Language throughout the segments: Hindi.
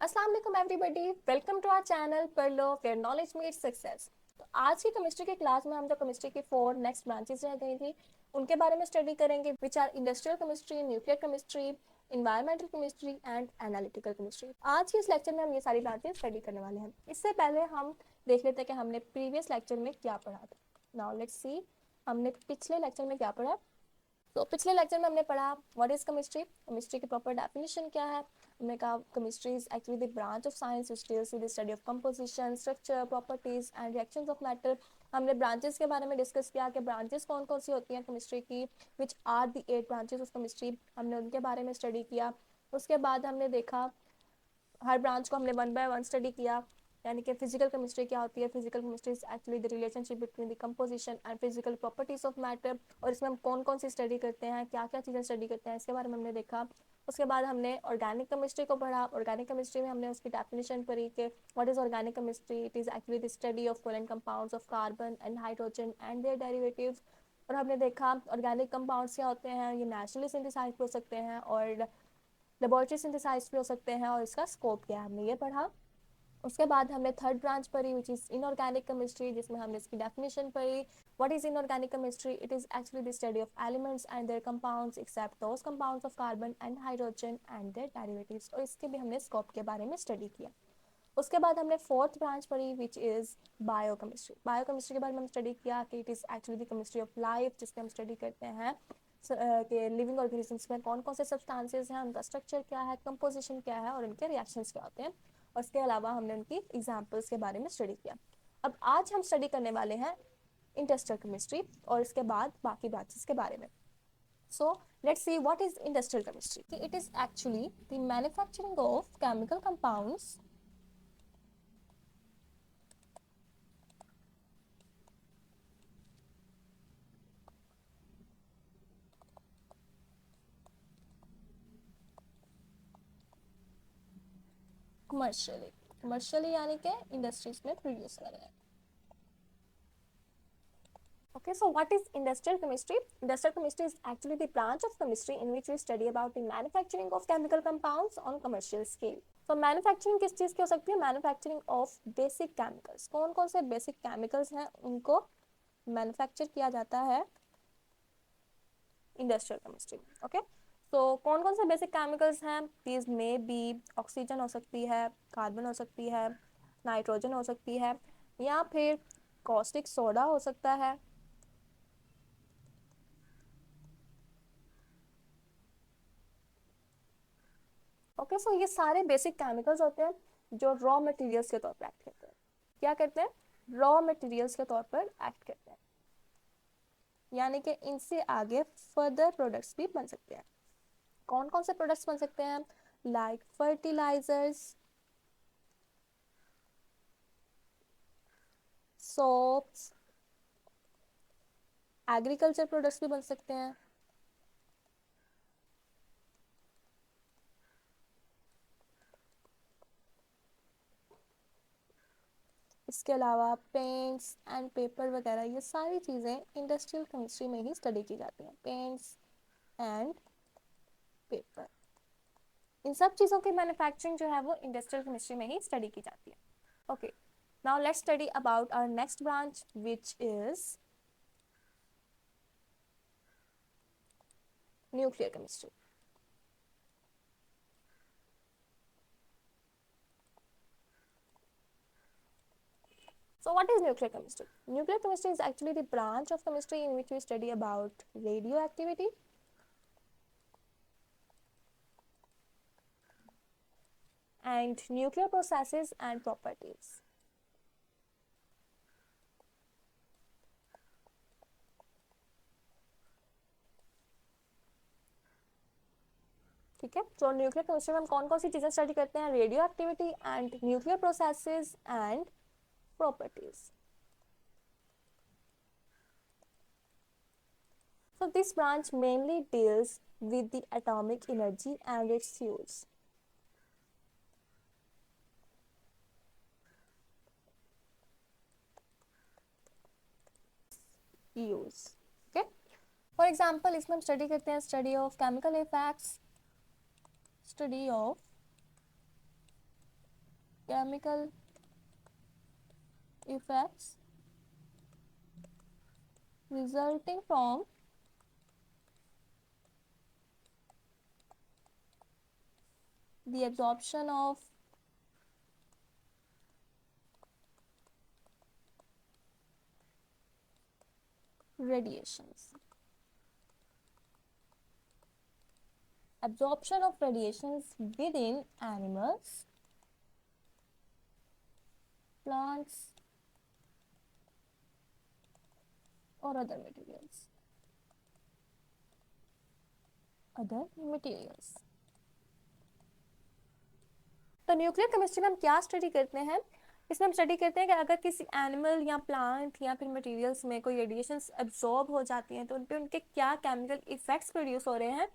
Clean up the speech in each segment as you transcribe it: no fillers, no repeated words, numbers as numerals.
अस्सलाम वालेकुम everybody, welcome to our channel पर लो वेयर नॉलेज मीट्स सक्सेस। तो आज की केमिस्ट्री की क्लास में हम जो केमिस्ट्री की 4 नेक्स्ट ब्रांचेस रह गई थी उनके बारे में स्टडी करेंगे, which are industrial chemistry, nuclear chemistry, environmental chemistry and analytical chemistry. आज के इस लेक्चर में हम ये सारी ब्रांचेस स्टडी करने वाले हैं। इससे पहले हम देख लेते हैं कि हमने प्रीवियस लेक्चर में क्या पढ़ा था। नाउ लेट्स सी हमने पिछले लेक्चर में क्या पढ़ा। तो पिछले लेक्चर में हमने पढ़ा व्हाट इज केमिस्ट्री, केमिस्ट्री की प्रॉपर डेफिनेशन क्या है। हमने कहा chemistry is actually the branch of science which deals with the study of composition, structure, properties and reactions of matter. हमने ब्रांचेस के बारे में डिस्कस किया कि ब्रांचेस कौन कौन सी होती हैं केमिस्ट्री की, which are the 8 branches of chemistry. हमने उनके बारे में स्टडी किया। उसके बाद हमने देखा हर ब्रांच को हमने वन बाय वन स्टडी किया, यानी कि फिजिकल केमिस्ट्री क्या होती है। Physical chemistry is actually the relationship between the composition and physical properties of matter, और इसमें हम कौन कौन सी स्टडी करते हैं, क्या क्या चीज़ें स्टडी करते हैं, इसके बारे में हमने देखा। उसके बाद हमने ऑर्गेनिक केमिस्ट्री को पढ़ा। ऑर्गेनिक केमिस्ट्री में हमने उसकी डेफिनेशन पढ़ी कि what is organic chemistry. It is actually the study of covalent compounds of carbon and hydrogen and their derivatives. और हमने देखा ऑर्गेनिक कंपाउंड्स क्या होते हैं, ये नेचुरली सिंथेसाइज हो सकते हैं और लेबोरेटरी सिंथेसाइज भी हो सकते हैं, और इसका स्कोप क्या है हमने ये पढ़ा। उसके बाद हमने थर्ड ब्रांच पढ़ी विच इज इनऑर्गेनिक केमिस्ट्री, जिसमें हमने इसकी डेफिनेशन पढ़ी। What is inorganic chemistry? It is actually the study of elements and their compounds except those compounds of carbon and hydrogen and their derivatives, और इसके भी हमने स्कोप के बारे में स्टडी किया। उसके बाद हमने फोर्थ ब्रांच पढ़ी विच इज बायोकेमिस्ट्री। बायोकेमिस्ट्री के बारे में हम स्टडी किया कि it is actually the chemistry of life, जिसमें हम स्टडी करते हैं कि लिविंग ऑर्गेनिजम्स में कौन कौन से सब्सटेंसेस हैं, उनका स्ट्रक्चर क्या है, कंपोजिशन क्या है और उनके रिएक्शंस क्या होते हैं। और इसके अलावा हमने उनकी एग्जाम्पल्स के बारे में स्टडी किया। अब आज हम स्टडी करने वाले हैं इंडस्ट्रियल केमिस्ट्री और इसके बाद बाकी ब्रांचेस के बारे में। So let's see what is industrial chemistry. It is actually the manufacturing of chemical compounds commercially यानी कि इंडस्ट्रीज में प्रोड्यूस कर रहे हैं। Okay, so what is industrial chemistry? Industrial chemistry is actually the branch of chemistry in which we study about the manufacturing of chemical compounds on commercial scale. So manufacturing किस चीज़ की हो सकती है? Manufacturing of basic chemicals. कौन कौन से basic chemicals हैं उनको manufacture किया जाता है industrial chemistry. Okay, so कौन कौन से basic chemicals हैं? These may be oxygen हो सकती है, carbon हो सकती है, नाइट्रोजन हो सकती है, या फिर caustic soda हो सकता है। ओके, सो ये सारे बेसिक केमिकल्स होते हैं जो रॉ मटेरियल्स के तौर पर एक्ट करते हैं। क्या करते हैं? रॉ मटेरियल्स के तौर पर एक्ट करते हैं, यानी कि इनसे आगे फर्दर प्रोडक्ट्स भी बन सकते हैं। कौन कौन से प्रोडक्ट्स बन सकते हैं? Like fertilisers, soaps, agriculture products भी बन सकते हैं। इसके अलावा पेंट्स एंड पेपर वगैरह, ये सारी चीज़ें इंडस्ट्रियल केमिस्ट्री में ही स्टडी की जाती हैं। पेंट्स एंड पेपर, इन सब चीज़ों की मैन्युफैक्चरिंग जो है वो इंडस्ट्रियल केमिस्ट्री में ही स्टडी की जाती है। Okay, now let's study about our next branch which is nuclear chemistry. So what is nuclear chemistry? Nuclear chemistry is actually the branch of chemistry in which we study about radioactivity, and nuclear processes and properties. ठीक है, तो न्यूक्लियर केमिस्ट्री में हम कौन कौन सी चीज़ें स्टडी करते हैं? Radio activity and nuclear processes and properties. So this branch mainly deals with the atomic energy and its use. Okay, for example इसमें हम स्टडी करते हैं study of chemical effects, study of chemical effects resulting from the absorption of radiations. Absorption of radiations within animals, plants, or other materials. तो न्यूक्लियर केमिस्ट्री में हम क्या स्टडी करते हैं? इसमें हम स्टडी करते हैं कि अगर किसी एनिमल या प्लांट या फिर मटेरियल्स में कोई रेडिएशंस एब्जॉर्ब हो जाती हैं तो उन पे उनके क्या केमिकल इफेक्ट्स प्रोड्यूस हो रहे हैं,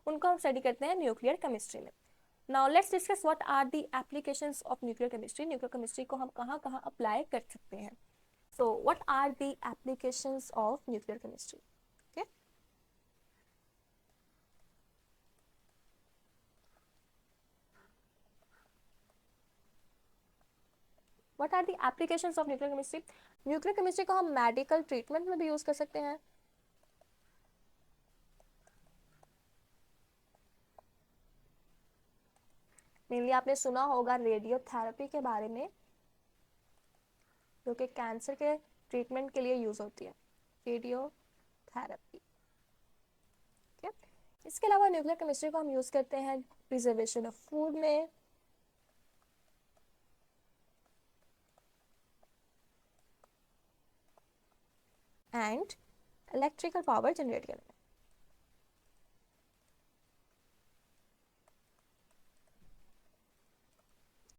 उनको हम स्टडी करते हैं न्यूक्लियर केमिस्ट्री में. Now let's discuss what are the applications of nuclear chemistry. Nuclear chemistry को हम कहाँ कहाँ अप्लाई कर सकते हैं. So what are the applications of nuclear chemistry? What are the applications of nuclear chemistry? Nuclear chemistry को हम मेडिकल ट्रीटमेंट में भी यूज कर सकते हैं. मेनली आपने सुना होगा रेडियोथेरेपी के बारे में, जो कि कैंसर के ट्रीटमेंट के लिए यूज होती है, रेडियोथेरेपी. ठीक है. इसके अलावा न्यूक्लियर केमिस्ट्री को हम यूज करते हैं प्रिजर्वेशन ऑफ फूड में, एंड इलेक्ट्रिकल पावर जनरेट करने में.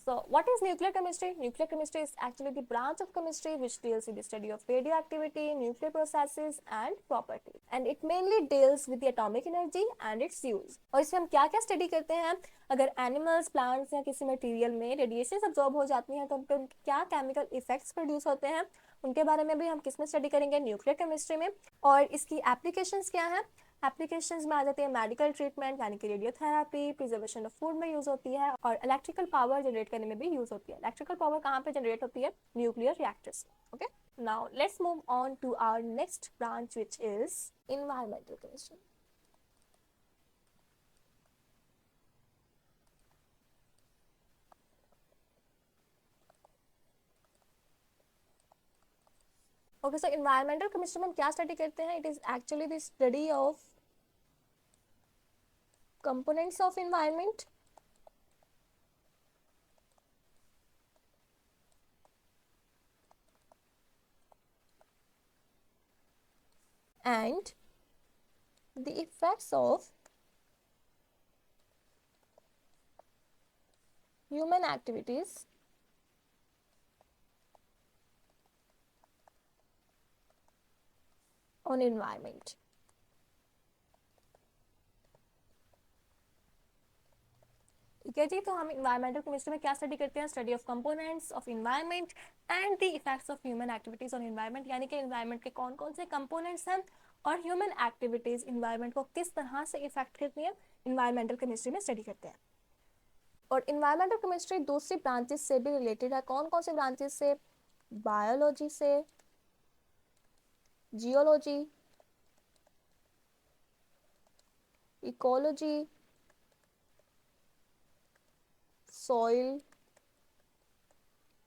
So, what is nuclear chemistry? Nuclear chemistry is actually the branch of chemistry which deals with the study of radioactivity, nuclear processes and properties. And it mainly deals with the atomic energy and its use. और इसमें हम क्या क्या स्टडी करते हैं? अगर एनिमल्स, प्लांट्स या किसी मटेरियल में रेडिएशन अब्जॉर्ब हो जाती हैं तो उन पर क्या केमिकल इफेक्ट्स प्रोड्यूस होते हैं, उनके बारे में भी हम किस में स्टडी करेंगे? न्यूक्लियर केमिस्ट्री में. और इसकी एप्लीकेशंस क्या है? एप्लीकेशंस में आ जाती है मेडिकल ट्रीटमेंट यानी कि रेडियोथेरेपी, प्रिजर्वेशन ऑफ फूड में यूज होती है, और इलेक्ट्रिकल पावर जनरेट करने में भी यूज होती है. इलेक्ट्रिकल पावर कहाँ पे जनरेट होती है? Nuclear reactors. Okay. Now let's move on to our next branch which is environmental chemistry. Okay, so environmental chemistry में हम क्या स्टडी करते हैं? It is actually the study of components of environment and the effects of human activities on environment. ठीक है जी. तो हम इन्वायरमेंटल केमिस्ट्री में क्या स्टडी करते हैं? Study of components of environment and the effects of human activities on environment. यानी कि इन्वायरमेंट के कौन कौन से कंपोनेंट्स हैं और ह्यूमन एक्टिविटीज इन्वायरमेंट को किस तरह से इफेक्ट करती है, इन्वायरमेंटल केमिस्ट्री में स्टडी करते हैं. और इन्वायरमेंटल केमिस्ट्री दूसरी ब्रांचेस से भी रिलेटेड है. कौन कौन से ब्रांचेस से? बायोलॉजी से, geology, ecology, soil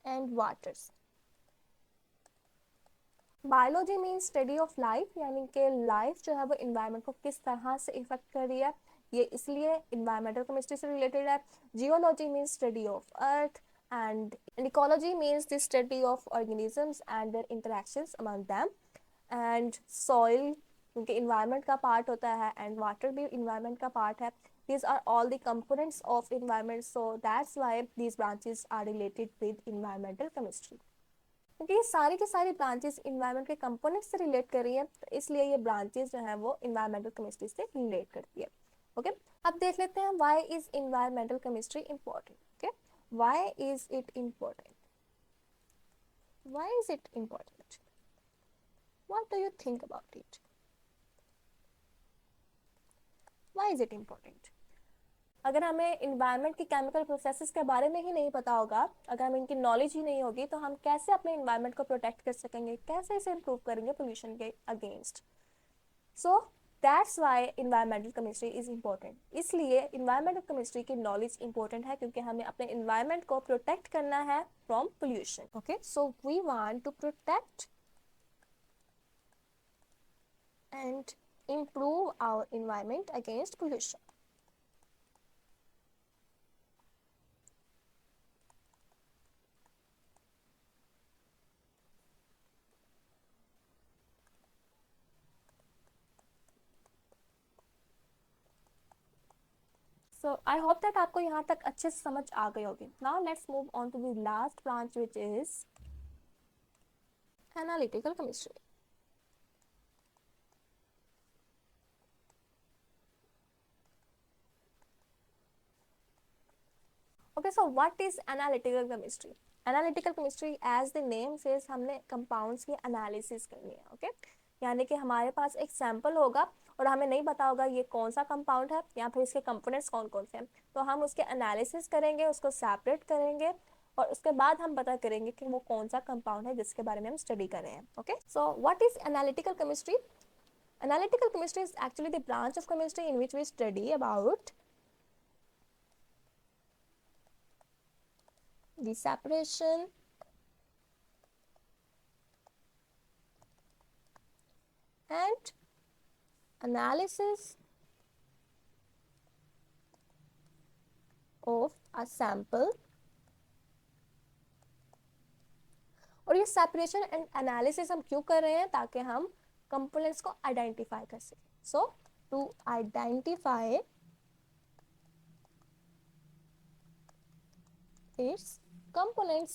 and waters. Biology means study of life, यानी कि लाइफ जो है वो इन्वायरमेंट को किस तरह से इफेक्ट कर रही है, ये इसलिए इन्वायरमेंटल केमिस्ट्री से रिलेटेड है. Geology means study of earth, and ecology means the study of organisms and their interactions among them. And soil क्योंकि इन्वायरमेंट का पार्ट होता है, एंड वाटर भी इन्वायरमेंट का पार्ट है. These are all the components of environment, so that's why these branches are related with environmental chemistry. क्योंकि ये सारी की सारी ब्रांचेस इन्वायरमेंट के कंपोनेंट से रिलेट कर रही है, तो इसलिए ये ब्रांचेस जो है वो इन्वायरमेंटल केमिस्ट्री से रिलेट करती है. ओके. अब देख लेते हैं why is environmental chemistry important. Okay, why is it important? Why is it important? What do you think about it? Why is it important? अगर हमें इन्वायरमेंट की केमिकल प्रोसेसेस के बारे में ही नहीं पता होगा, अगर हमें इनकी नॉलेज ही नहीं होगी, तो हम कैसे अपने इन्वायरमेंट को प्रोटेक्ट कर सकेंगे, कैसे इसे इम्प्रूव करेंगे पोल्यूशन के against. So that's why environmental chemistry is important. इसलिए इन्वायरमेंटल केमिस्ट्री की नॉलेज इंपॉर्टेंट है, क्योंकि हमें अपने इन्वायरमेंट को प्रोटेक्ट करना है from pollution. Okay, so we want to protect and improve our environment against pollution. So I hope that आपको यहाँ तक अच्छे से समझ आ गई होगी. Now let's move on to the last branch, which is analytical chemistry. Okay, so what is analytical chemistry? Analytical chemistry, as the name says, हमने compounds की analysis करनी है. Okay, यानी कि हमारे पास एक सैंपल होगा और हमें नहीं पता होगा ये कौन सा कंपाउंड है या फिर इसके कंपोनेंट्स कौन कौन से हैं, तो हम उसके एनालिसिस करेंगे, उसको सेपरेट करेंगे और उसके बाद हम पता करेंगे कि वो कौन सा कंपाउंड है जिसके बारे में हम स्टडी कर रहे हैं. Okay, so what is analytical chemistry? Analytical chemistry is actually the branch of chemistry in which we study about the separation and analysis of a sample. और ये सेपरेशन एंड एनालिसिस हम क्यों कर रहे हैं? ताकि हम कंपोनेंट्स को आइडेंटिफाई कर सकें. So to identify its components.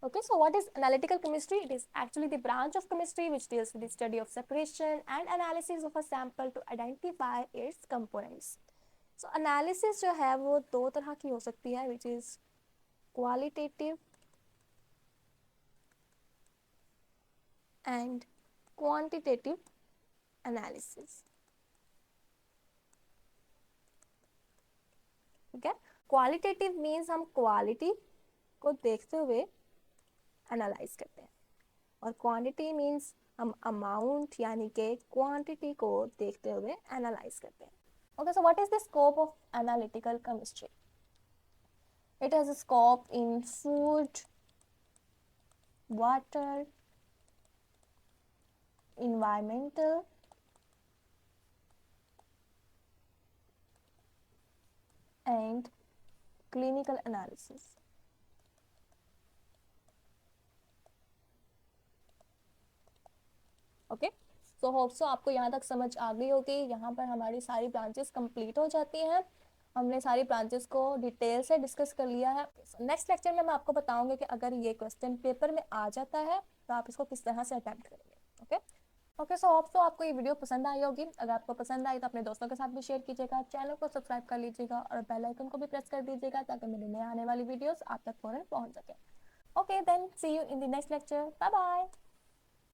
Okay, so what is analytical chemistry? It is actually the branch of chemistry which deals with the study of separation and analysis of a sample to identify its components. So analysis जो है वो दो तरह की हो सकती है, which is qualitative and quantitative analysis. ठीक है, क्वालिटेटिव मीन्स हम क्वालिटी को देखते हुए एनालाइज करते हैं और क्वांटिटी मीन्स हम अमाउंट यानी कि क्वांटिटी को देखते हुए एनालाइज करते हैं. Okay, so what is the scope of analytical chemistry? It has a scope in food, water, environmental, and clinical analysis. Okay, so hope so आपको यहाँ तक समझ आ गई होगी. यहाँ पर हमारी सारी ब्रांचेस कंप्लीट हो जाती हैं. हमने सारी ब्रांचेस को डिटेल से डिस्कस कर लिया है. नेक्स्ट लेक्चर में मैं आपको बताऊंगी कि अगर ये क्वेश्चन पेपर में आ जाता है तो आप इसको किस तरह से अटेम्प्ट करेंगे. Okay okay, so hope so आपको ये वीडियो पसंद आई होगी. अगर आपको पसंद आई तो अपने दोस्तों के साथ भी शेयर कीजिएगा, चैनल को सब्सक्राइब कर लीजिएगा और बेल आइकन को भी प्रेस कर दीजिएगा ताकि मेरे नए आने वाली वीडियोस आप तक फौरन पहुंच सके. Okay, then see you in the next lecture. Bye bye.